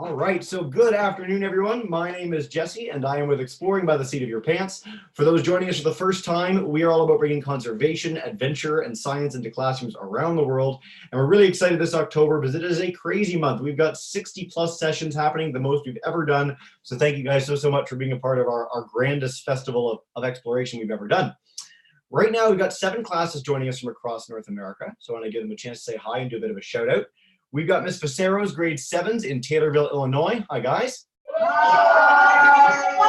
All right, so good afternoon, everyone. My name is Jesse, and I am with Exploring by the Seat of Your Pants. For those joining us for the first time, we are all about bringing conservation, adventure, and science into classrooms around the world. And we're really excited this October because it is a crazy month. We've got 60+ sessions happening, the most we've ever done. So thank you guys so much for being a part of our grandest festival of exploration we've ever done. Right now, we've got 7 classes joining us from across North America. So I want to give them a chance to say hi and do a bit of a shout out. We've got Miss Facero's grade 7s in Taylorville, Illinois. Hi, guys.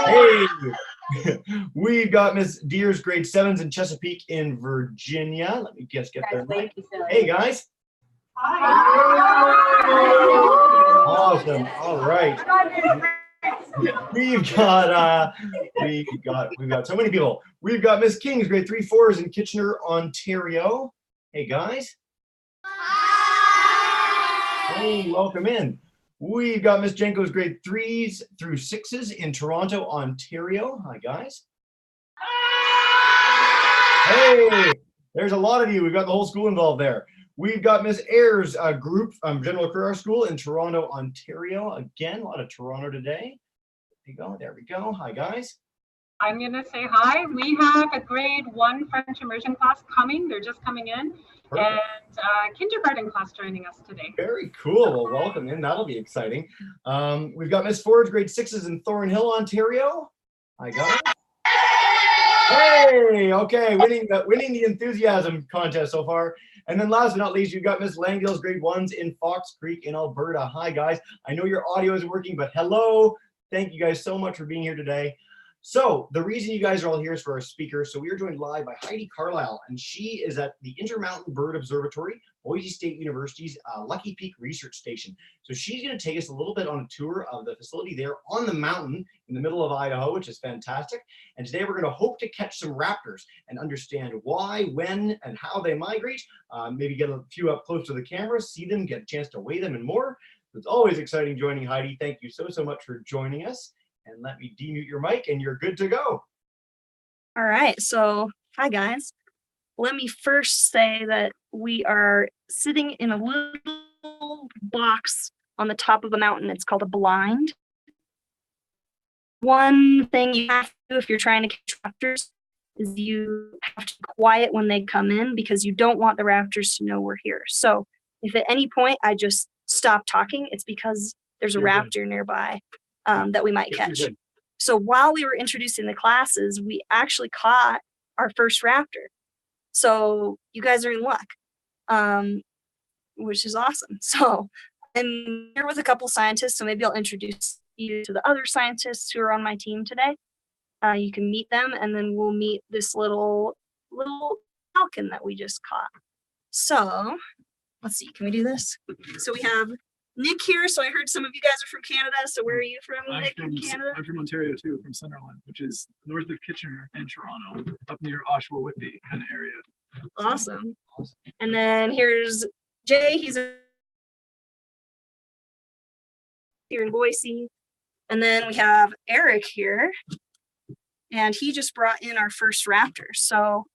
Hey. We've got Miss Deer's grade 7s in Chesapeake in Virginia. Let me just get there. Hey, guys. Hi. Awesome. All right. We've got so many people. We've got Miss King's grade 3/4s in Kitchener, Ontario. Hey, guys. Hey, welcome in. We've got Miss Jenko's grade 3s through 6s in Toronto, Ontario. Hi, guys. Hey, there's a lot of you. We've got the whole school involved there. We've got Miss Ayers group General Career School in Toronto, Ontario. Again, a lot of Toronto today. There we go. There we go. Hi, guys. I'm going to say hi. We have a grade 1 French immersion class coming. They're just coming in. Perfect. And kindergarten class joining us today. Very cool. Well, welcome in. That'll be exciting. We've got Miss Ford's grade 6s in Thornhill, Ontario. Hi, guys. Hey, okay, winning the enthusiasm contest so far. And then last but not least, you've got Miss Langdale's grade 1s in Fox Creek in Alberta. Hi, guys. I know your audio isn't working, but hello. Thank you guys so much for being here today. So the reason you guys are all here is for our speaker. So we are joined live by Heidi Carlisle, and she is at the Intermountain Bird Observatory, Boise State University's Lucky Peak Research Station. So she's going to take us a little bit on a tour of the facility there on the mountain in the middle of Idaho, which is fantastic. And today we're going to hope to catch some raptors and understand why, when, and how they migrate. Maybe get a few up close to the camera, see them, get a chance to weigh them and more. It's always exciting joining Heidi. Thank you so much for joining us. And let me demute your mic and you're good to go. All right, so hi guys. Let me first say that we are sitting in a little box on the top of a mountain. It's called a blind. One thing you have to do if you're trying to catch raptors is you have to be quiet when they come in because you don't want the raptors to know we're here. So if at any point I just stop talking, it's because there's a raptor nearby that we might catch. So while we were introducing the classes, we actually caught our first raptor. So you guys are in luck, which is awesome. So I'm here with a couple scientists, so maybe I'll introduce you to the other scientists who are on my team today. You can meet them, and then we'll meet this little falcon that we just caught. So let's see, can we do this? So we have Nick here. So I heard some of you guys are from Canada. So where are you from, Nick, from Canada? I'm from Ontario too, from Sunderland, which is north of Kitchener and Toronto, up near Oshawa Whitby kind of area. Awesome. And then here's Jay. He's here in Boise. And then we have Eric here. And he just brought in our first raptor. So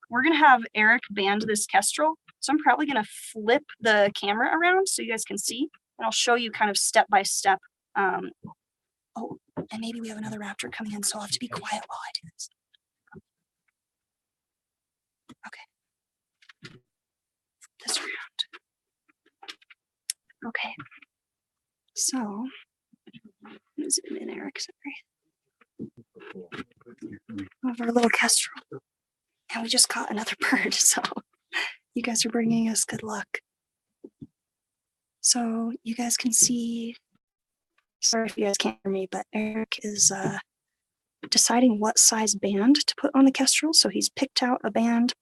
we're going to have Eric band this kestrel. So I'm probably going to flip the camera around so you guys can see, and I'll show you kind of step by step. Oh, and maybe we have another raptor coming in, so I'll have to be quiet while I do this. Okay. Flip this around. Okay. So, zoom in, Eric, sorry. Of our little kestrel. And we just caught another bird, so you guys are bringing us good luck. So you guys can see, sorry if you guys can't hear me, but Eric is deciding what size band to put on the kestrel. So he's picked out a band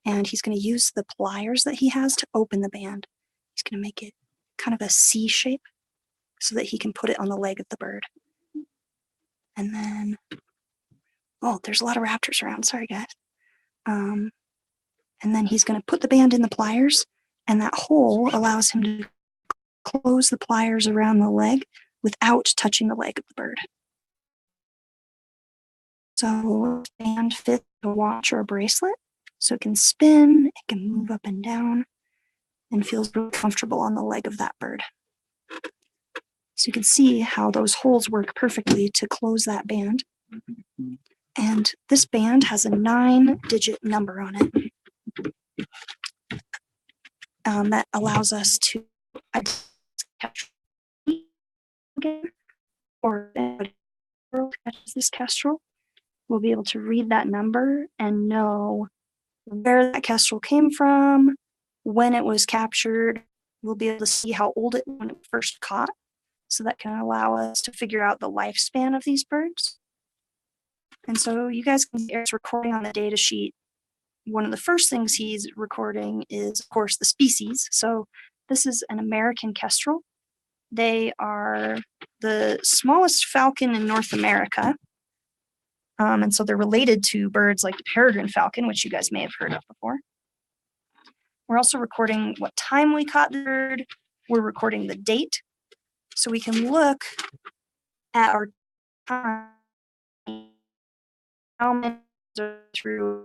and he's going to use the pliers that he has to open the band. He's going to make it kind of a C shape so that he can put it on the leg of the bird. And then, oh, there's a lot of raptors around. Sorry, guys. And then he's going to put the band in the pliers, and that hole allows him to close the pliers around the leg without touching the leg of the bird. So the band fits a watch or a bracelet, so it can spin, it can move up and down, and feels really comfortable on the leg of that bird. So you can see how those holes work perfectly to close that band. And this band has a 9-digit number on it. That allows us to catch or catches this kestrel. We'll be able to read that number and know where that kestrel came from, when it was captured. We'll be able to see how old it was when it was first caught. So that can allow us to figure out the lifespan of these birds. And so you guys can see Eric's recording on the data sheet. One of the first things he's recording is, of course, the species. So this is an American kestrel. They are the smallest falcon in North America. And so they're related to birds like the peregrine falcon, which you guys may have heard of before. We're also recording what time we caught the bird. We're recording the date. So we can look at our time, how many through,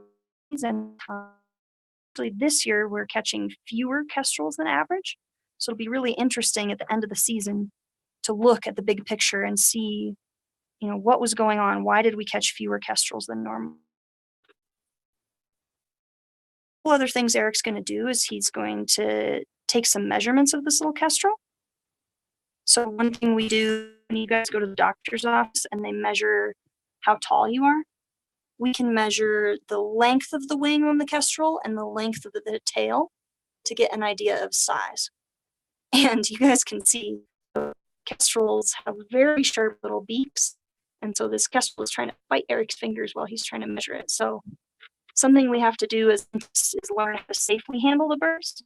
and actually this year we're catching fewer kestrels than average. So it'll be really interesting at the end of the season to look at the big picture and see, what was going on. Why did we catch fewer kestrels than normal? Other things Eric's going to do is he's going to take some measurements of this little kestrel. So one thing we do when you guys go to the doctor's office and they measure how tall you are, we can measure the length of the wing on the kestrel and the length of the tail to get an idea of size. And you guys can see the kestrels have very sharp little beaks. And so this kestrel is trying to bite Eric's fingers while he's trying to measure it. So something we have to do is learn how to safely handle the birds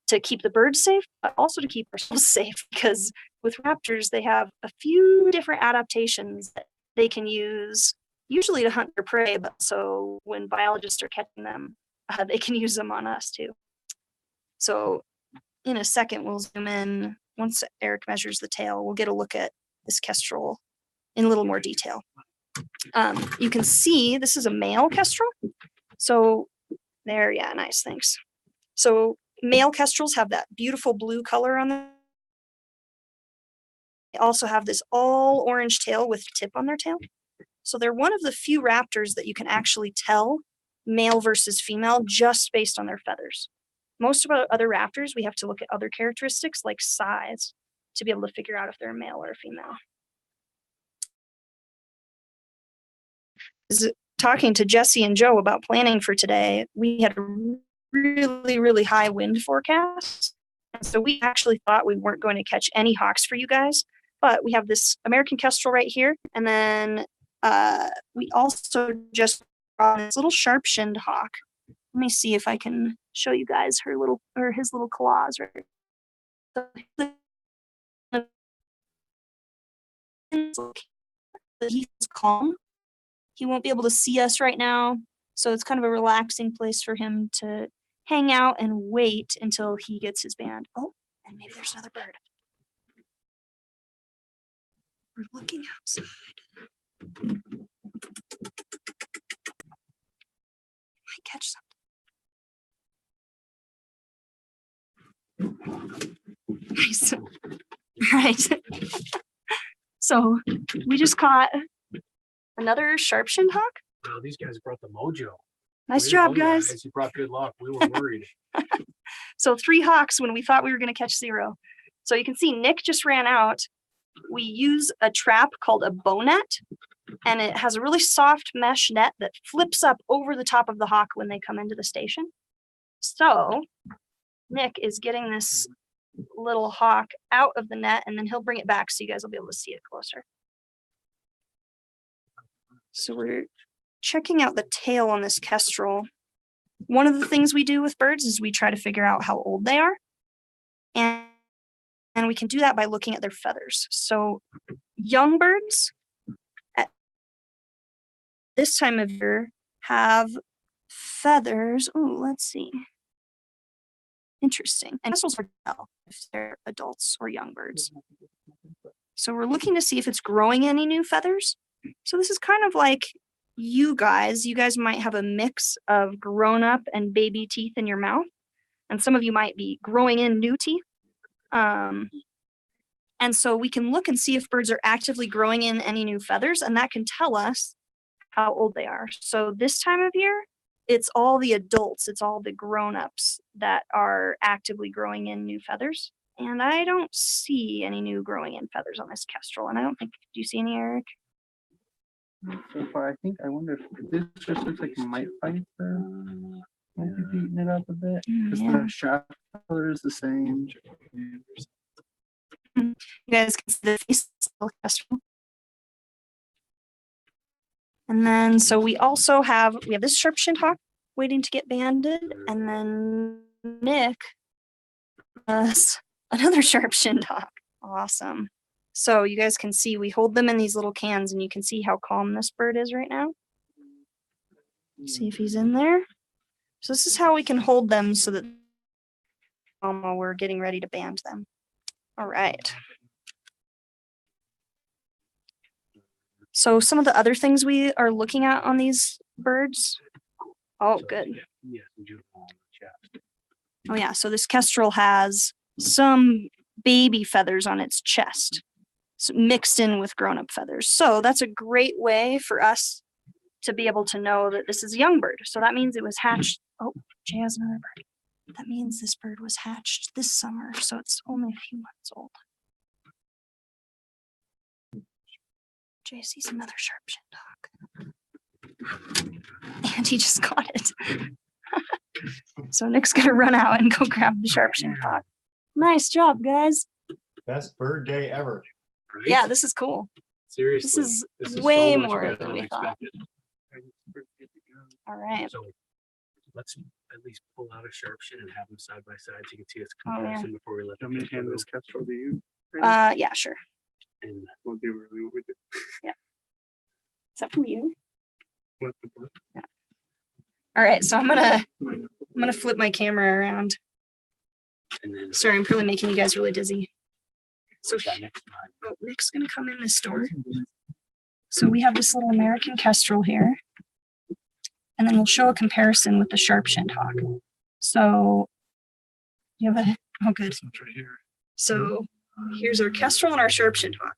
to keep the birds safe, but also to keep ourselves safe, because with raptors, they have a few different adaptations that they can use, usually to hunt their prey, but so when biologists are catching them, they can use them on us too. So in a second, we'll zoom in. Once Eric measures the tail, we'll get a look at this kestrel in a little more detail. You can see this is a male kestrel. So there, yeah, nice, thanks. So male kestrels have that beautiful blue color on them. They also have this all orange tail with tip on their tail. So they're one of the few raptors that you can actually tell male versus female just based on their feathers. Most of our other raptors, we have to look at other characteristics like size to be able to figure out if they're a male or a female. Talking to Jesse and Joe about planning for today, we had a really, really high wind forecast. And so we actually thought we weren't going to catch any hawks for you guys, but we have this American kestrel right here. And then we also just brought this little sharp-shinned hawk. Let me see if I can show you guys his little claws right. So he's calm. He won't be able to see us right now, so it's kind of a relaxing place for him to hang out and wait until he gets his band. Oh, and maybe there's another bird. We're looking outside. Might catch something. Nice. All right. So we just caught another sharp-shinned hawk. Wow, these guys brought the mojo. Nice job, guys. You brought good luck. We were worried. So 3 hawks when we thought we were going to catch 0. So you can see Nick just ran out. We use a trap called a bow net, and it has a really soft mesh net that flips up over the top of the hawk when they come into the station. So Nick is getting this little hawk out of the net, and then he'll bring it back so you guys will be able to see it closer. So we're checking out the tail on this kestrel. One of the things we do with birds is we try to figure out how old they are. And we can do that by looking at their feathers. So young birds at this time of year have feathers. Oh, let's see. Interesting. And kestrels are tell if they're adults or young birds. So we're looking to see if it's growing any new feathers. So this is kind of like you guys might have a mix of grown up and baby teeth in your mouth. And some of you might be growing in new teeth. And so we can look and see if birds are actively growing in any new feathers, and that can tell us how old they are. So this time of year, it's all the adults, it's all the grown-ups that are actively growing in new feathers. And I don't see any new growing in feathers on this kestrel, and I don't think, do you see any, Eric? So far, I wonder if this just looks like might fight the, might be beating it up a bit, because Yeah. the shaft color is the same. You guys can see the face of the little kestrel. And then, so we also have, this sharp-shinned hawk waiting to get banded, and then Nick, another sharp-shinned hawk. Awesome. So you guys can see, we hold them in these little cans, and you can see how calm this bird is right now. See if he's in there. So this is how we can hold them so that while we're getting ready to band them. All right. So some of the other things we are looking at on these birds. Oh, good. Oh yeah, so this kestrel has some baby feathers on its chest, mixed in with grown-up feathers. So that's a great way for us to be able to know that this is a young bird. So that means it was hatched. Oh, Jay has another bird. That means this bird was hatched this summer, so it's only a few months old. Jay sees another sharp-shinned hawk. And he just got it. So Nick's gonna run out and go grab the sharp-shinned hawk. Nice job, guys. Best bird day ever. Yeah, this is cool. Seriously. This is so way much more better than we thought. expected. All right. So let's at least pull out a sharp shin and have them side by side so you can see its Oh, yeah. comparison before we let I'm them gonna hand this kestrel to you. Yeah, sure. And We'll do really what we do. Is that from you? What the fuck? All right, so I'm gonna flip my camera around. then Sorry, I'm probably making you guys really dizzy. So that next time. oh, Nick's gonna come in this door. So we have this little American kestrel here. And then we'll show a comparison with the sharp-shinned hawk. So you have oh good. It's right here. So here's our kestrel and our sharp-shinned hawk.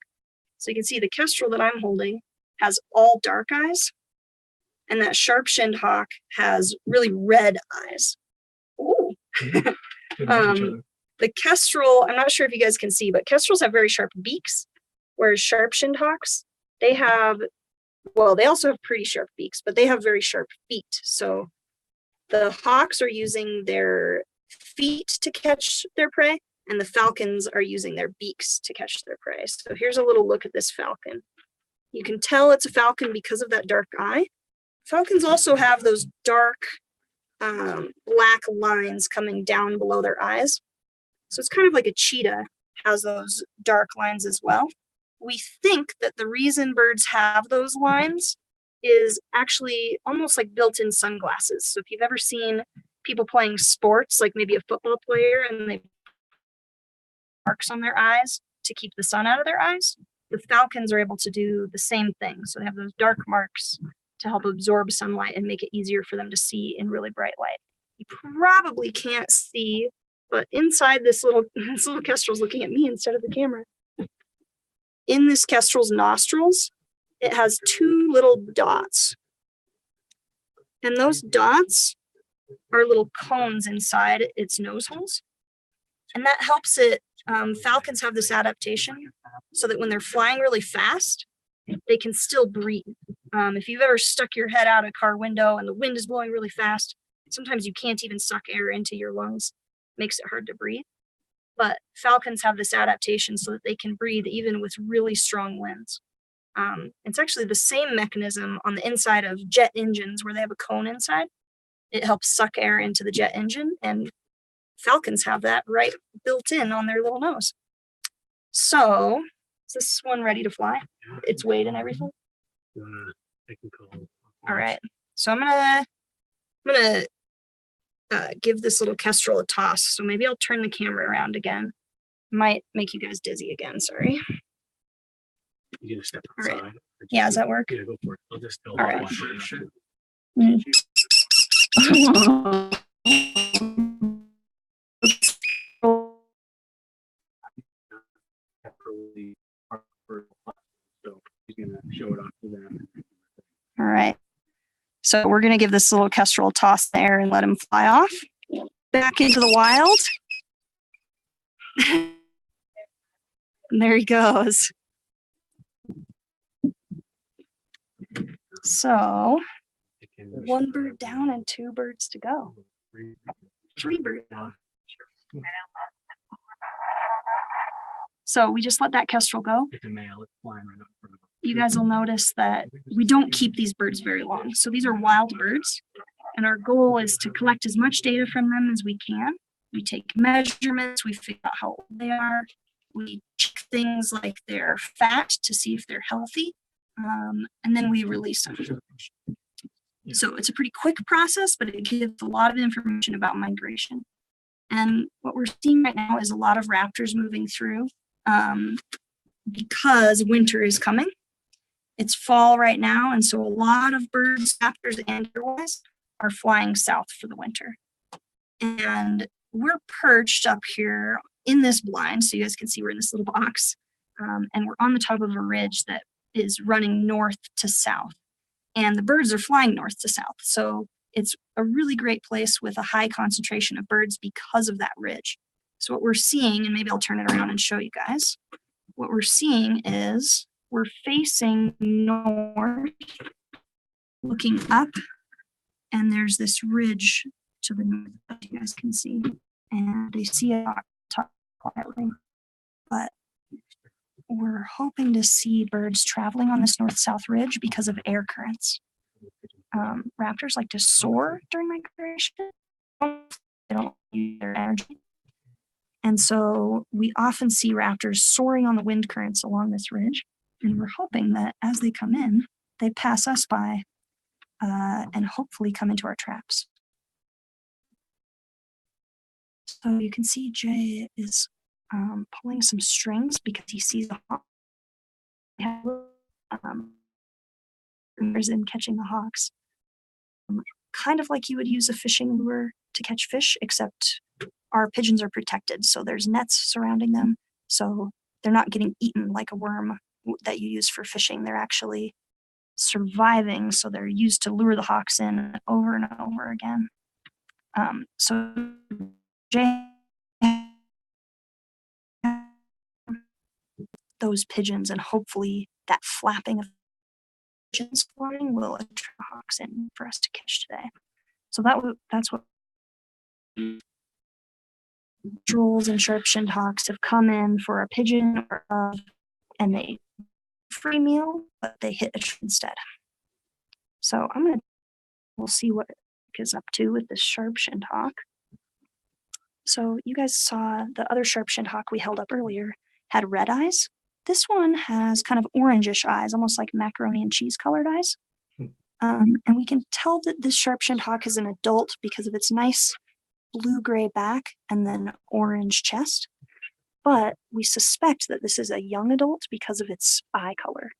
So you can see the kestrel that I'm holding has all dark eyes, and that sharp-shinned hawk has really red eyes. Ooh. The kestrel, I'm not sure if you guys can see, but kestrels have very sharp beaks, whereas sharp-shinned hawks, they have, well, they also have pretty sharp beaks, but they have very sharp feet. So the hawks are using their feet to catch their prey, and the falcons are using their beaks to catch their prey. So here's a little look at this falcon. You can tell it's a falcon because of that dark eye. Falcons also have those dark black lines coming down below their eyes. So it's kind of like a cheetah has those dark lines as well. We think that the reason birds have those lines is actually almost like built-in sunglasses. So if you've ever seen people playing sports, like maybe a football player, and they marks on their eyes to keep the sun out of their eyes, the falcons are able to do the same thing. So they have those dark marks to help absorb sunlight and make it easier for them to see in really bright light. You probably can't see, but inside this little kestrel's looking at me instead of the camera. In this kestrel's nostrils, it has two little dots. And those dots are little cones inside its nose holes. And that helps it, falcons have this adaptation so that when they're flying really fast, they can still breathe. If you've ever stuck your head out a car window and the wind is blowing really fast, sometimes you can't even suck air into your lungs. It makes it hard to breathe. But falcons have this adaptation so that they can breathe even with really strong winds. It's actually the same mechanism on the inside of jet engines where they have a cone inside. It helps suck air into the jet engine, and falcons have that right built in on their little nose. So, is this one ready to fly? Its weight and everything? I can call. All right. So I'm gonna give this little kestrel a toss. So maybe I'll turn the camera around again. Might make you guys dizzy again. Sorry. You gonna step All right. outside? Yeah, does that work? Yeah, go for it. I'll just tell All right. show it off to them. All right. So we're going to give this little kestrel a toss in the air and let him fly off back into the wild. And there he goes. So one bird down and 2 birds to go. 3 birds down. So we just let that kestrel go. It's a male, it's flying right up in front of them. You guys will notice that we don't keep these birds very long. So these are wild birds, and our goal is to collect as much data from them as we can. We take measurements, we figure out how old they are, we check things like their fat to see if they're healthy, and then we release them. So it's a pretty quick process, but it gives a lot of information about migration. And what we're seeing right now is a lot of raptors moving through because winter is coming. It's fall right now, and so a lot of birds, raptors and otherwise, are flying south for the winter. And we're perched up here in this blind, so you guys can see we're in this little box, and we're on the top of a ridge that is running north to south. And the birds are flying north to south, so it's a really great place with a high concentration of birds because of that ridge. So what we're seeing, and maybe I'll turn it around and show you guys, what we're seeing is we're facing north, looking up, and there's this ridge to the north that you guys can see. And I see it quietly, but we're hoping to see birds traveling on this north-south ridge because of air currents. Raptors like to soar during migration. They don't use their energy. And so we often see raptors soaring on the wind currents along this ridge. And we're hoping that as they come in, they pass us by and hopefully come into our traps. So you can see Jay is pulling some strings because he sees a hawk. In catching the hawks. Kind of like you would use a fishing lure to catch fish, except our pigeons are protected. So there's nets surrounding them. So they're not getting eaten like a worm that you use for fishing. They're actually surviving. So they're used to lure the hawks in over and over again. So Jay, those pigeons, and hopefully that flapping of pigeons flying will attract hawks in for us to catch today. So that's what trolls and sharp-shinned hawks have come in for a pigeon and they free meal, but they hit a tree instead. So we'll see what Rick is up to with this sharp-shinned hawk. So you guys saw the other sharp-shinned hawk we held up earlier had red eyes. This one has kind of orangish eyes, almost like macaroni and cheese colored eyes. And we can tell that this sharp-shinned hawk is an adult because of its nice blue-gray back and then orange chest. But we suspect that this is a young adult because of its eye color.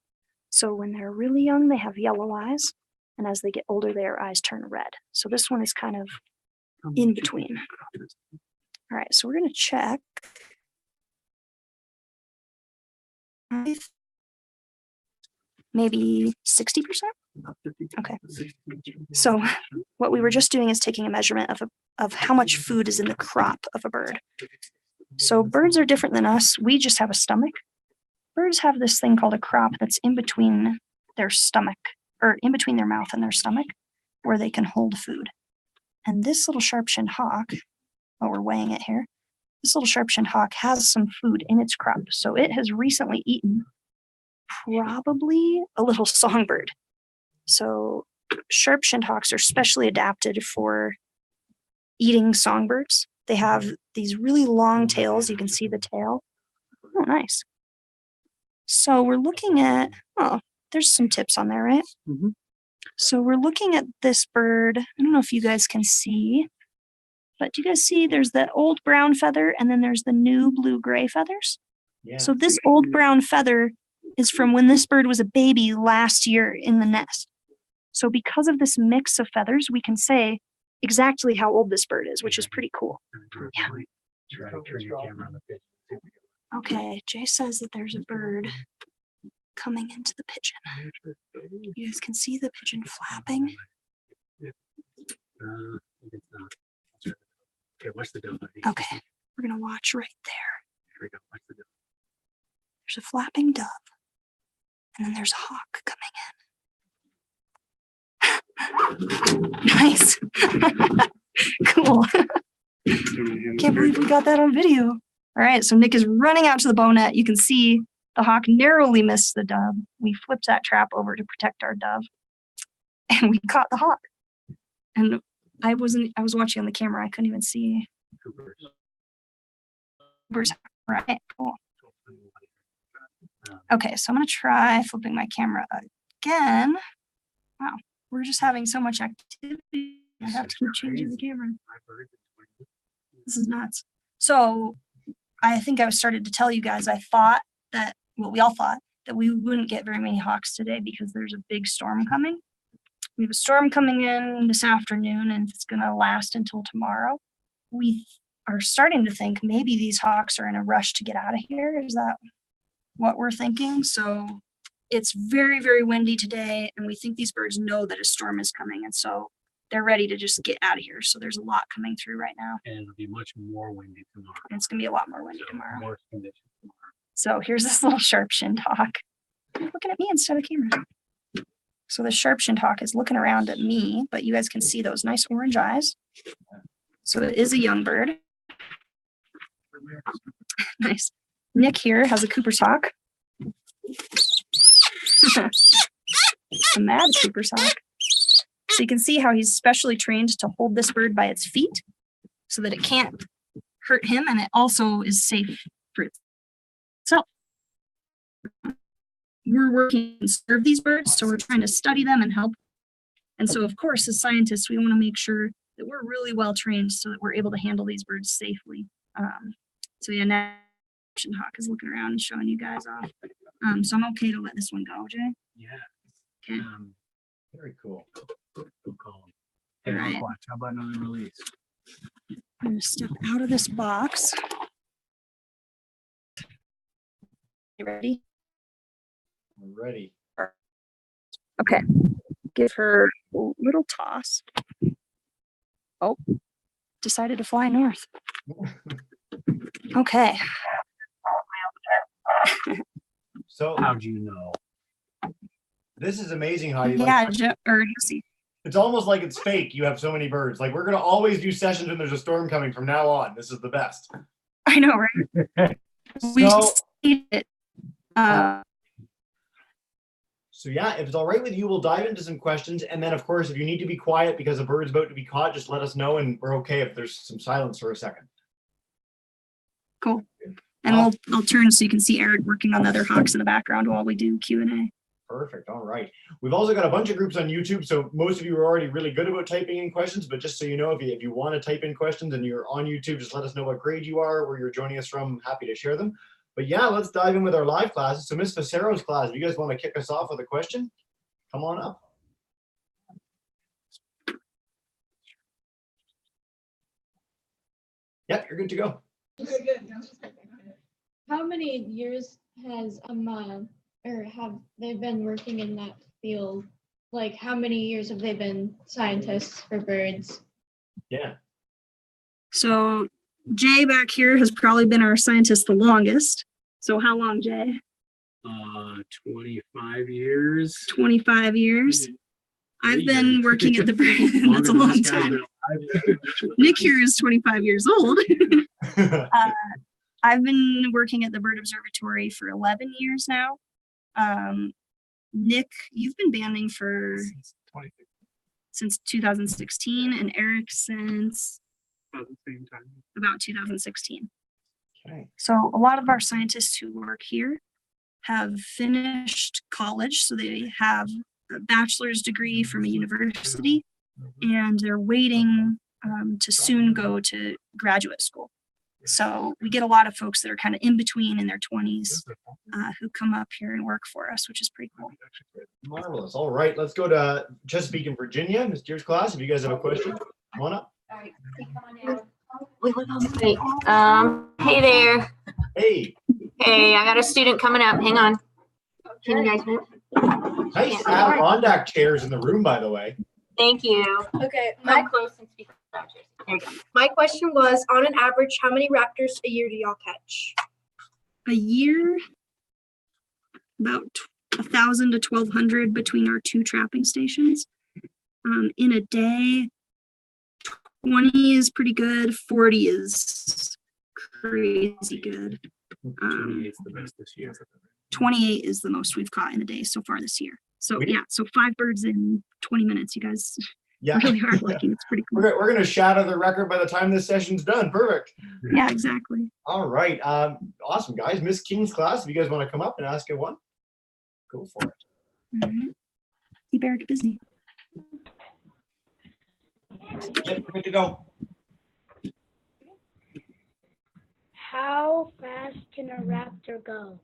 So when they're really young, they have yellow eyes. And as they get older, their eyes turn red. So this one is kind of in between. All right, so we're going to check. Maybe 60%? Okay. So what we were just doing is taking a measurement of how much food is in the crop of a bird. So birds are different than us. We just have a stomach. Birds have this thing called a crop that's in between their stomach, or in between their mouth and their stomach, where they can hold food. And this little sharp-shinned hawk, while we're weighing it here, this little sharp-shinned hawk has some food in its crop. So it has recently eaten probably a little songbird. So sharp-shinned hawks are specially adapted for eating songbirds. They have these really long tails. You can see the tail. Oh, nice. So we're looking at, there's some tips on there, right? Mm-hmm. So we're looking at this bird. I don't know if you guys can see, but do you guys see there's the old brown feather and then there's the new blue-gray feathers? Yeah. So this old brown feather is from when this bird was a baby last year in the nest. So because of this mix of feathers, we can say exactly how old this bird is, which is pretty cool. Yeah. Okay, Jay says that there's a bird coming into the pigeon. You guys can see the pigeon flapping. It's not. Okay, watch the dove. Okay, we're gonna watch right there. Here we go. Watch the dove. There's a flapping dove, and then there's a hawk coming in. Nice. Cool. Can't believe we got that on video. All right, so Nick is running out to the bow net. You can see the hawk narrowly missed the dove. We flipped that trap over to protect our dove, and we caught the hawk. And I was watching on the camera. I couldn't even see. Coopers. Right, cool. Okay, so I'm gonna try flipping my camera again. Wow, we're just having so much activity. I have to keep changing the camera. This is nuts. So I think I started to tell you guys, I thought that, well, we all thought that we wouldn't get very many hawks today because there's a big storm coming. We have a storm coming in this afternoon and it's gonna last until tomorrow. We are starting to think maybe these hawks are in a rush to get out of here. Is that what we're thinking? So it's very, very windy today and we think these birds know that a storm is coming. And so they're ready to just get out of here. So there's a lot coming through right now. And it'll be much more windy tomorrow. And it's gonna be a lot more windy tomorrow. More conditions tomorrow. So here's this little sharp-shinned hawk looking at me instead of camera. So the sharp-shinned hawk is looking around at me, but you guys can see those nice orange eyes. So it is a young bird. Nice. Nick here has a Cooper's hawk. A mad Cooper's hawk. So you can see how he's specially trained to hold this bird by its feet so that it can't hurt him and it also is safe for itself. We're working to serve these birds, so we're trying to study them and help. And so, of course, as scientists, we want to make sure that we're really well trained so that we're able to handle these birds safely. So yeah, now hawk is looking around and showing you guys off. So I'm okay to let this one go, Jay. Yeah. Okay. Very cool. Good call. All right. Watch. How about another release? I'm gonna step out of this box. You ready? I'm ready. Okay. Give her a little toss. Oh, decided to fly north. Okay. So How'd you know? this is amazing how you Yeah, like, or Lucy. it's almost like it's fake. You have so many birds. Like we're gonna always do sessions when there's a storm coming from now on. This is the best. I know, right? We So, see it. so yeah, if it's all right with you, we'll dive into some questions. And then of course, if you need to be quiet because a bird's about to be caught, just let us know and we're okay if there's some silence for a second. Cool. And I'll turn so you can see Eric working on the other hawks in the background while we do Q&A. Perfect. All right. We've also got a bunch of groups on YouTube. So most of you are already really good about typing in questions, but just so you know, if you want to type in questions and you're on YouTube, just let us know what grade you are, where you're joining us from. Happy to share them. But yeah, let's dive in with our live classes. So Miss Facero's class, if you guys want to kick us off with a question, come on up. Yep, you're good to go. How many years has or have they been working in that field? Like how many years have they been scientists for birds? Yeah. So Jay back here has probably been our scientist the longest. So how long, Jay? 25 years. 25 years. I've been working at the bird. That's a long time. Nick here is 25 years old. I've been working at the Bird Observatory for 11 years now. Nick, you've been banding for since 2016, and Eric since About the same time. about 2016. Okay. So a lot of our scientists who work here have finished college, so they have a bachelor's degree from a university, and they're waiting to soon go to graduate school. So we get a lot of folks that are kind of in between in their 20s who come up here and work for us, which is pretty cool. Marvelous. All right, let's go to Chesapeake and Virginia. Ms. Deer's class, if you guys have a question, come on up. Great. Hey there. Hey. Hey, I got a student coming up. Hang on. Can you guys hear? Nice Adirondack chairs in the room, by the way. Thank you. Okay, Come close and speak. There you go. my question was, on an average, how many raptors a year do y'all catch? A year, about 1,000 to 1,200 between our two trapping stations. In a day, 20 is pretty good. 40 is crazy good. 28 is the best this year. 28 is the most we've caught in a day so far this year. So yeah, so 5 birds in 20 minutes. You guys really are lucky. It's pretty cool. We're going to shatter the record by the time this session's done. Perfect. Yeah, exactly. All right. Awesome, guys. Miss King's class, if you guys want to come up and ask it one, go for it. All right. Keep Eric busy. Yep, we're good to go. How fast can a raptor go?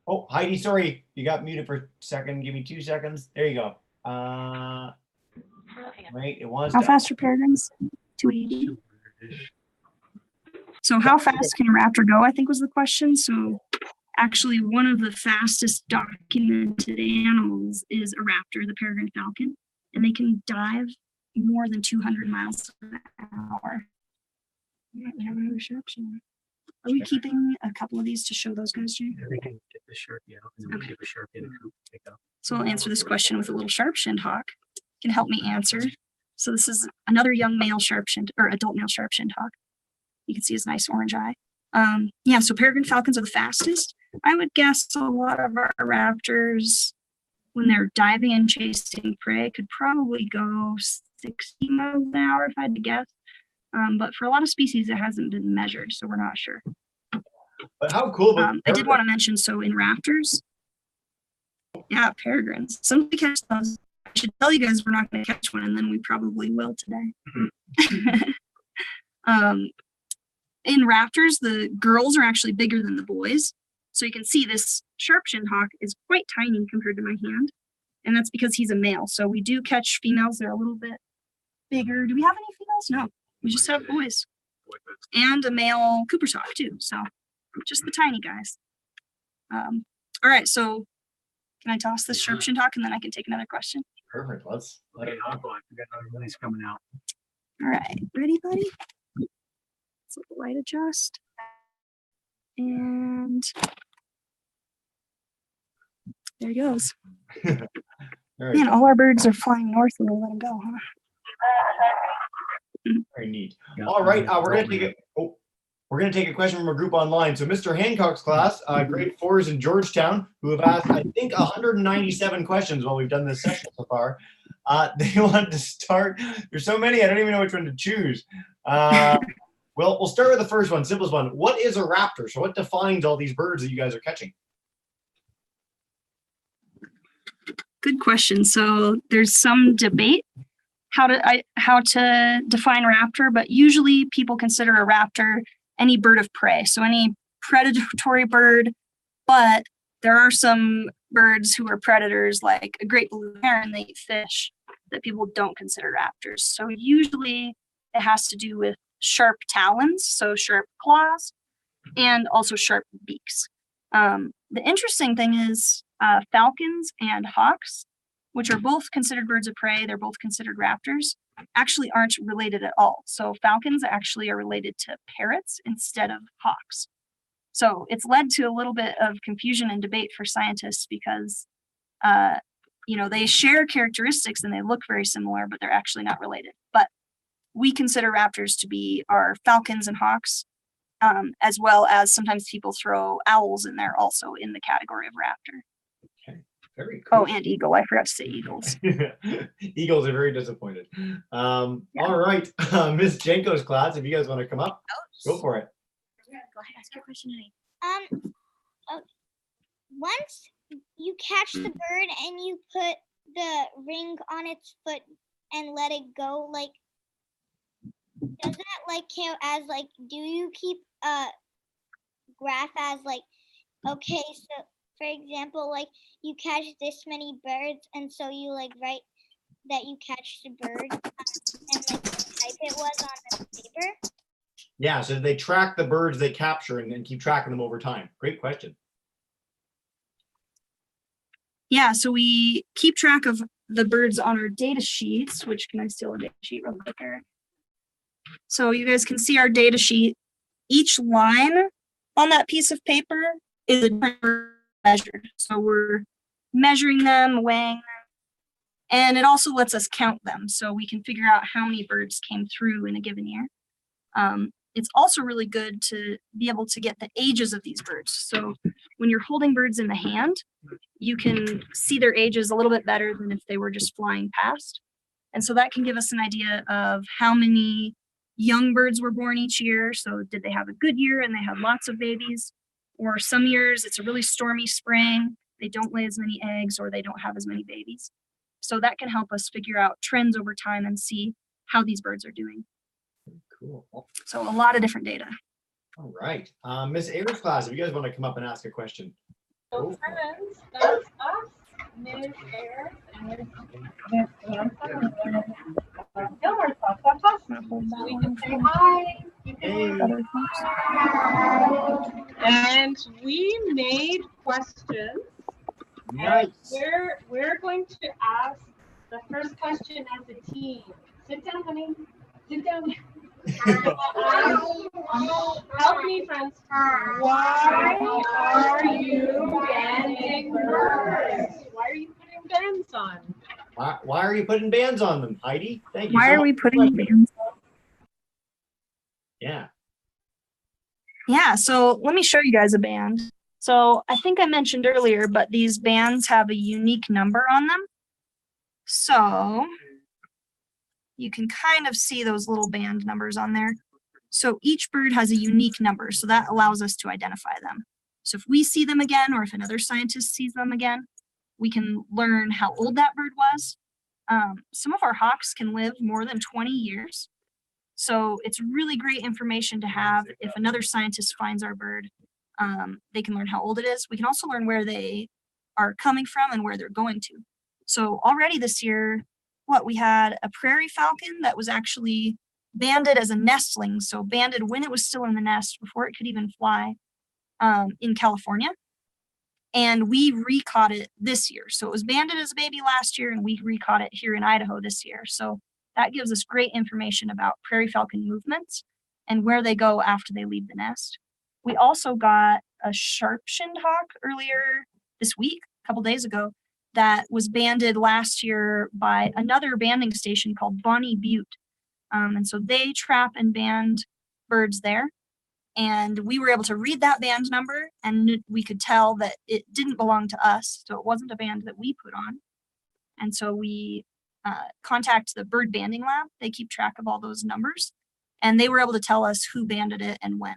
Oh, Heidi, sorry. You got muted for a second. Give me 2 seconds. There you go. Wait, it wants How to. fast are peregrines? 280. So how fast can a raptor go, I think was the question. So actually one of the fastest documented animals is a raptor, the peregrine falcon, and they can dive more than 200 miles an hour. We have another sharpshooter. Are we keeping a couple of these to show those guys, Jay? We can get the Sharpie out and then we'll give a Sharpie in a coop to pick up. So I'll answer this question with a little sharp-shinned hawk. Can help me answer. So this is another young male sharp-shinned or adult male sharp-shinned hawk. You can see his nice orange eye. Yeah, so peregrine falcons are the fastest. I would guess a lot of our raptors, when they're diving and chasing prey, could probably go 60 miles an hour if I had to guess. But for a lot of species, it hasn't been measured, so we're not sure. But how cool. I did want to mention, so in raptors, yeah, peregrines. Somebody catch those. I should tell you guys we're not going to catch one, and then we probably will today. In raptors, the girls are actually bigger than the boys. So you can see this sharp-shinned hawk is quite tiny compared to my hand. And that's because he's a male. So we do catch females that are a little bit bigger. Do we have any females? No, we just have boys. And a male Cooper's hawk too. So just the tiny guys. All right, so can I toss this sharp-shinned hawk and then I can take another question? Perfect. Let's Let it hop on. We got another release coming out. All right, ready, buddy? Let's let the light adjust. And there he goes. All right. Man, all our birds are flying north when we let them go, huh? Very neat. Yeah. All right, we're gonna take a question from a group online. So Mr. Hancock's class, grade 4s in Georgetown, who have asked, I think, 197 questions while we've done this session so far. They want to start. There's so many, I don't even know which one to choose. Well, we'll start with the first one, simplest one. What is a raptor? So what defines all these birds that you guys are catching? Good question. So there's some debate how to define raptor, but usually people consider a raptor any bird of prey, so any predatory bird, but there are some birds who are predators, like a great blue heron, they eat fish, that people don't consider raptors. So usually it has to do with sharp talons, so sharp claws, and also sharp beaks. The interesting thing is falcons and hawks, which are both considered birds of prey, they're both considered raptors, actually aren't related at all. So falcons actually are related to parrots instead of hawks. So it's led to a little bit of confusion and debate for scientists because, they share characteristics and they look very similar, but they're actually not related. But we consider raptors to be our falcons and hawks, as well as sometimes people throw owls in there also in the category of raptor. Very cool. Oh, and eagle. I forgot to say eagles. Eagles are very disappointed. All right, Miss Jenko's class, if you guys want to come up, go for it. Go ahead, ask your question, honey. Once you catch the bird and you put the ring on its foot and let it go, like, does that count as do you keep a graph as okay, so for example, you catch this many birds and so you write that you catch the bird and what type it was on the paper? Yeah, so they track the birds they capture and keep tracking them over time. Great question. Yeah, so we keep track of the birds on our data sheets, which can I steal a data sheet real quick, Eric? So you guys can see our data sheet. Each line on that piece of paper is a bird measured. So we're measuring them, weighing them, and it also lets us count them. So we can figure out how many birds came through in a given year. It's also really good to be able to get the ages of these birds. So when you're holding birds in the hand, you can see their ages a little bit better than if they were just flying past. And so that can give us an idea of how many young birds were born each year. So did they have a good year and they had lots of babies? Or some years it's a really stormy spring, they don't lay as many eggs or they don't have as many babies. So that can help us figure out trends over time and see how these birds are doing. Cool. So a lot of different data. All right. Miss Ayers' class, if you guys want to come up and ask a question. So friends, that's us, Ms. Ayers and Ms. Hanson and Gilmore class. That's us. So we can say hi. You can and we made questions. Nice. We're going to ask the first question as a team. Sit down, honey. Sit down. Help me, friends. Why are you banding birds? Why are you putting bands on? Why are you putting bands on them, Heidi? Thank you. Why so are we much. putting bands on? Yeah. Yeah, so let me show you guys a band. So I think I mentioned earlier, but these bands have a unique number on them. So you can kind of see those little band numbers on there. So each bird has a unique number, so that allows us to identify them. So if we see them again, or if another scientist sees them again, we can learn how old that bird was. Some of our hawks can live more than 20 years. So it's really great information to have if another scientist finds our bird. They can learn how old it is. We can also learn where they are coming from and where they're going to. So already this year, we had a prairie falcon that was actually banded as a nestling, so banded when it was still in the nest before it could even fly, in California. And we recaught it this year. So it was banded as a baby last year and we recaught it here in Idaho this year. So that gives us great information about prairie falcon movements and where they go after they leave the nest. We also got a sharp-shinned hawk earlier this week, a couple days ago, that was banded last year by another banding station called Bonnie Butte. And so they trap and band birds there. And we were able to read that band number and we could tell that it didn't belong to us. So it wasn't a band that we put on. And so we contact the bird banding lab. They keep track of all those numbers and they were able to tell us who banded it and when.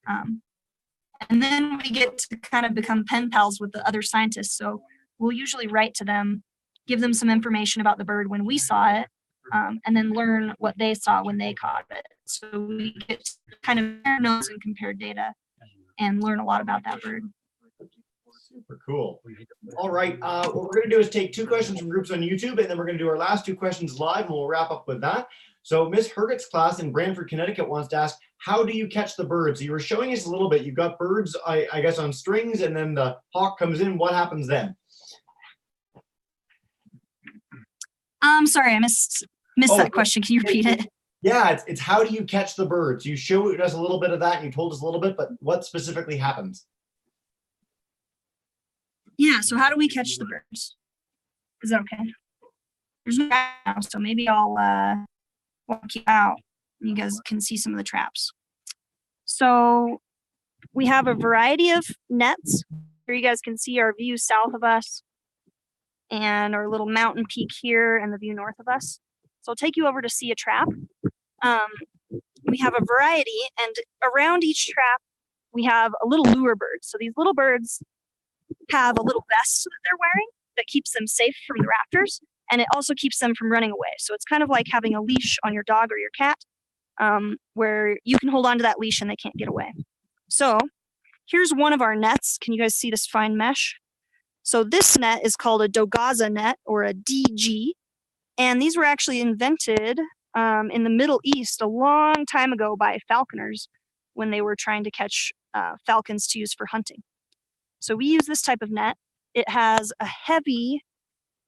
And then we get to kind of become pen pals with the other scientists. So we'll usually write to them, give them some information about the bird when we saw it, and then learn what they saw when they caught it. So we get to kind of compare notes and compare data and learn a lot about that bird. Super cool. All right. What we're going to do is take 2 questions from groups on YouTube, and then we're going to do our last 2 questions live, and we'll wrap up with that. So Miss Herget's class in Brantford, Connecticut wants to ask, how do you catch the birds? You were showing us a little bit. You've got birds, I guess, on strings, and then the hawk comes in. What happens then? Sorry, I missed that question. Can you repeat it? Yeah, it's how do you catch the birds? You showed us a little bit of that and you told us a little bit, but what specifically happens? Yeah, so how do we catch the birds? Is that okay? There's no trap now, so maybe I'll walk you out and you guys can see some of the traps. So we have a variety of nets. Here you guys can see our view south of us and our little mountain peak here and the view north of us. So I'll take you over to see a trap. We have a variety, and around each trap, we have a little lure bird. So these little birds have a little vest that they're wearing that keeps them safe from the raptors, and it also keeps them from running away. So it's kind of like having a leash on your dog or your cat, where you can hold on to that leash and they can't get away. So here's one of our nets. Can you guys see this fine mesh? So this net is called a Dogaza net, or a DG. And these were actually invented in the Middle East a long time ago by falconers when they were trying to catch falcons to use for hunting. So we use this type of net. It has a heavy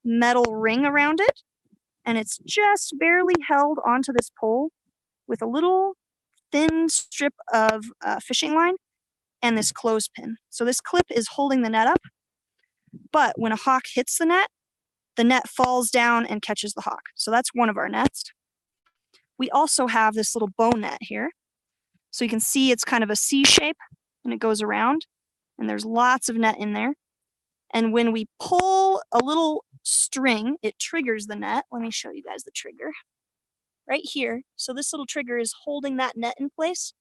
metal ring around it, and it's just barely held onto this pole with a little thin strip of fishing line and this clothespin. So this clip is holding the net up, but when a hawk hits the net falls down and catches the hawk. So that's one of our nets. We also have this little bow net here. So you can see it's kind of a C shape and it goes around, and there's lots of net in there. And when we pull a little string, it triggers the net. Let me show you guys the trigger right here. So this little trigger is holding that net in place,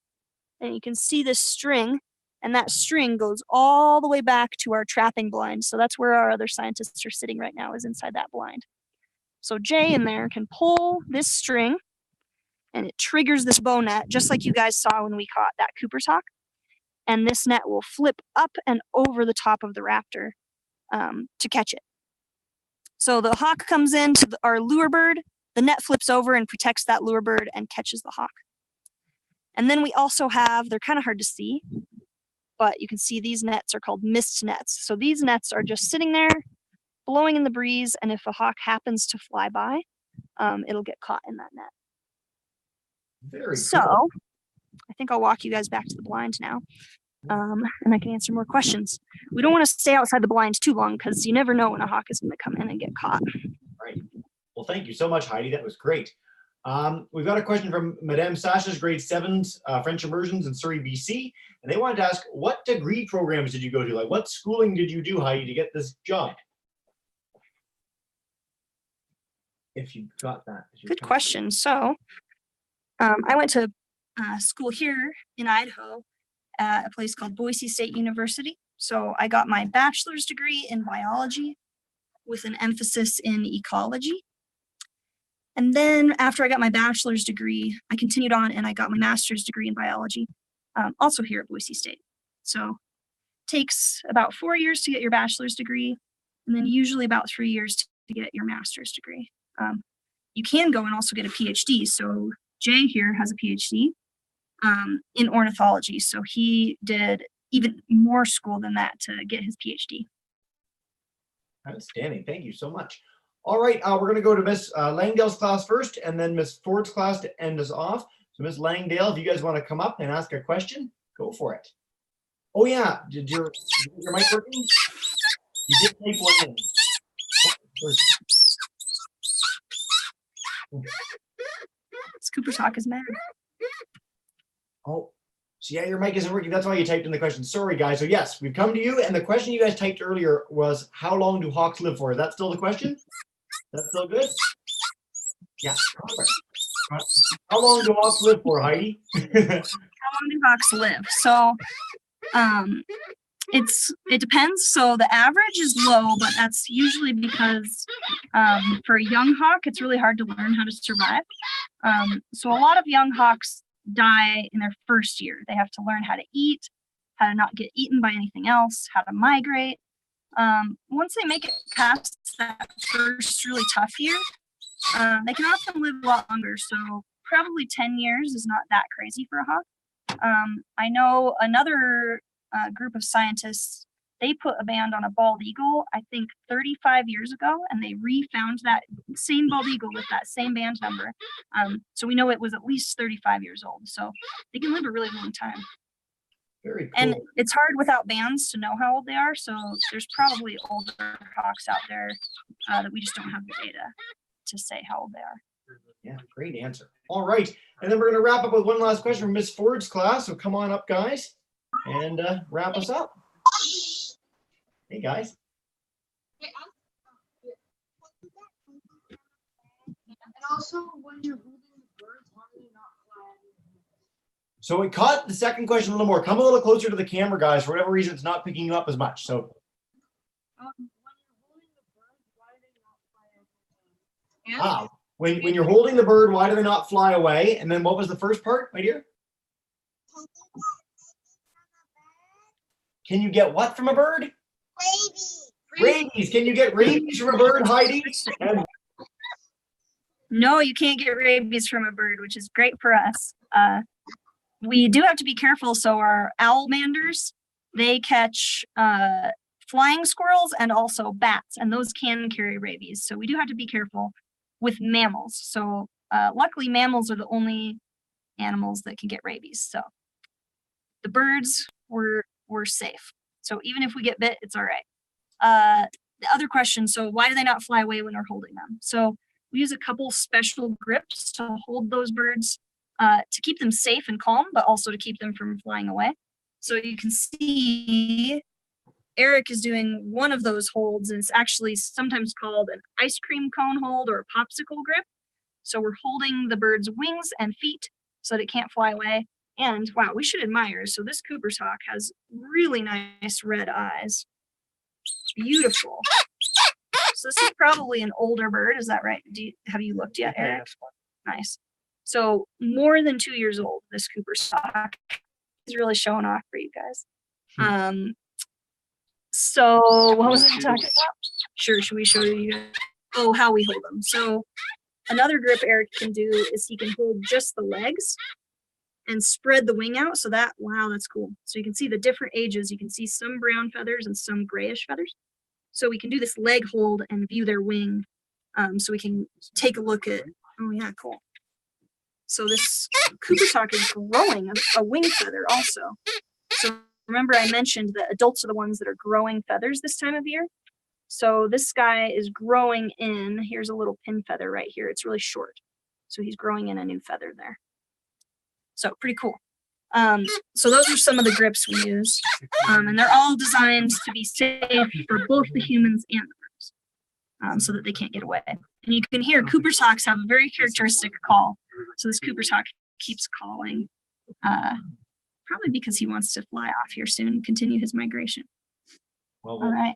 and you can see this string, and that string goes all the way back to our trapping blind. So that's where our other scientists are sitting right now, is inside that blind. So Jay in there can pull this string, and it triggers this bow net, just like you guys saw when we caught that Cooper's hawk. And this net will flip up and over the top of the raptor to catch it. So the hawk comes into our lure bird, the net flips over and protects that lure bird and catches the hawk. And then we also have, they're kind of hard to see, but you can see these nets are called mist nets. So these nets are just sitting there, blowing in the breeze, and if a hawk happens to fly by, it'll get caught in that net. Very So cool. I think I'll walk you guys back to the blind now, and I can answer more questions. We don't want to stay outside the blinds too long because you never know when a hawk is going to come in and get caught. Right. Well, thank you so much, Heidi. That was great. We've got a question from Madame Sasha's grade 7s French immersions in Surrey, BC. And they wanted to ask, what degree programs did you go to? Like, what schooling did you do, Heidi, to get this job? If you got that. Good question. So I went to school here in Idaho at a place called Boise State University. So I got my bachelor's degree in biology with an emphasis in ecology. And then after I got my bachelor's degree, I continued on and I got my master's degree in biology, also here at Boise State. So it takes about 4 years to get your bachelor's degree, and then usually about 3 years to get your master's degree. You can go and also get a PhD. So Jay here has a PhD in ornithology. So he did even more school than that to get his PhD. Outstanding. Thank you so much. All right, we're going to go to Miss Langdale's class first, and then Miss Ford's class to end us off. So Miss Langdale, if you guys want to come up and ask a question, go for it. Oh yeah, did your mic working? You did take one in. This Cooper's hawk is mad. Oh, so yeah, your mic isn't working. That's why you typed in the question. Sorry, guys. So yes, we've come to you, and the question you guys typed earlier was, how long do hawks live for? Is that still the question? That's still good? Yeah, perfect. How long do hawks live for, Heidi? How long do hawks live? So it depends. So the average is low, but that's usually because for a young hawk, it's really hard to learn how to survive. So a lot of young hawks die in their first year. They have to learn how to eat, how to not get eaten by anything else, how to migrate. Once they make it past that first really tough year, they can often live a lot longer. So probably 10 years is not that crazy for a hawk. I know another group of scientists, they put a band on a bald eagle, I think 35 years ago, and they refound that same bald eagle with that same band number. So we know it was at least 35 years old. So they can live a really long time. Very cool. And it's hard without bands to know how old they are. So there's probably older hawks out there that we just don't have the data to say how old they are. Yeah, great answer. All right. And then we're going to wrap up with one last question from Miss Ford's class. So come on up, guys, and wrap us up. Hey, guys. And also, when you're holding the birds, why are they not flying? So we caught the second question a little more. Come a little closer to the camera, guys. For whatever reason, it's not picking you up as much. So When you're holding the birds, why are they not flying? when you're holding the bird, why do they not fly away? And then what was the first part, my dear? Can you get what from a bird? Rabies. Rabies. Can you get rabies from a bird, Heidi? No, you can't get rabies from a bird, which is great for us. We do have to be careful. So our owl manders, they catch flying squirrels and also bats, and those can carry rabies. So we do have to be careful with mammals. So luckily mammals are the only animals that can get rabies. So the birds were safe. So even if we get bit, it's all right. The other question, so why do they not fly away when we're holding them? So we use a couple special grips to hold those birds to keep them safe and calm, but also to keep them from flying away. So you can see Eric is doing one of those holds, and it's actually sometimes called an ice cream cone hold or a popsicle grip. So we're holding the bird's wings and feet so that it can't fly away. And wow, we should admire. So this Cooper's hawk has really nice red eyes. Beautiful. So this is probably an older bird. Is that right? Have you looked yet, Eric? Nice. So more than 2 years old, this Cooper's hawk. He's really showing off for you guys. So what was I talking about? Sure, should we show you guys? Oh, how we hold them. So another grip Eric can do is he can hold just the legs and spread the wing out. So that, wow, that's cool. So you can see the different ages. You can see some brown feathers and some grayish feathers. So we can do this leg hold and view their wing. So we can take a look at, oh yeah, cool. So this Cooper's hawk is growing a wing feather also. So remember I mentioned that adults are the ones that are growing feathers this time of year. So this guy is growing in, here's a little pin feather right here. It's really short. So he's growing in a new feather there. So pretty cool. So those are some of the grips we use. And they're all designed to be safe for both the humans and the birds, so that they can't get away. And you can hear Cooper's hawks have a very characteristic call. So this Cooper's hawk keeps calling, probably because he wants to fly off here soon and continue his migration. Well, all right.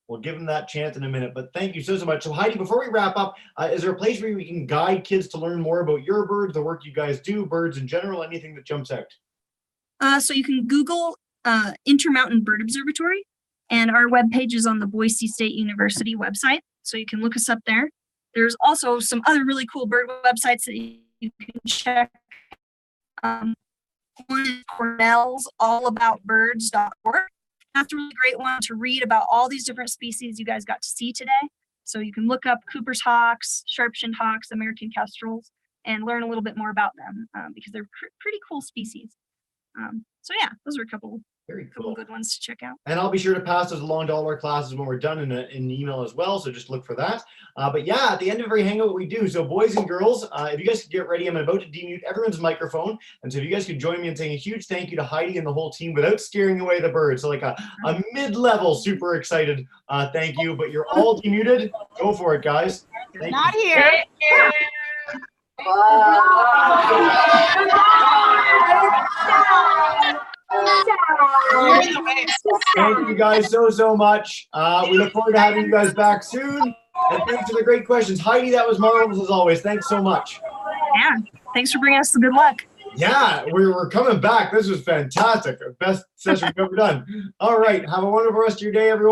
We'll give them that chance in a minute, but thank you so much. So Heidi, before we wrap up, is there a place where we can guide kids to learn more about your birds, the work you guys do, birds in general, anything that jumps out? So you can Google Intermountain Bird Observatory, and our webpage is on the Boise State University website, so you can look us up there. There's also some other really cool bird websites that you can check. One is Cornell's allaboutbirds.org. That's a really great one to read about all these different species you guys got to see today. So you can look up Cooper's hawks, sharp-shinned hawks, American kestrels, and learn a little bit more about them because they're pretty cool species. So yeah, those are a couple good ones to check out. And I'll be sure to pass those along to all our classes when we're done in an email as well. So just look for that. But yeah, at the end of every hangout we do. So boys and girls, if you guys could get ready, I'm about to demute everyone's microphone. And so if you guys could join me in saying a huge thank you to Heidi and the whole team without scaring away the birds. So like a mid-level, super excited thank you, but you're all demuted. Go for it, guys. Not here. Thank you guys so much. We look forward to having you guys back soon. And thanks for the great questions. Heidi, that was marvelous as always. Thanks so much. Yeah, thanks for bringing us the good luck. Yeah, we're coming back. This was fantastic. Best session we've ever done. All right. Have a wonderful rest of your day, everyone.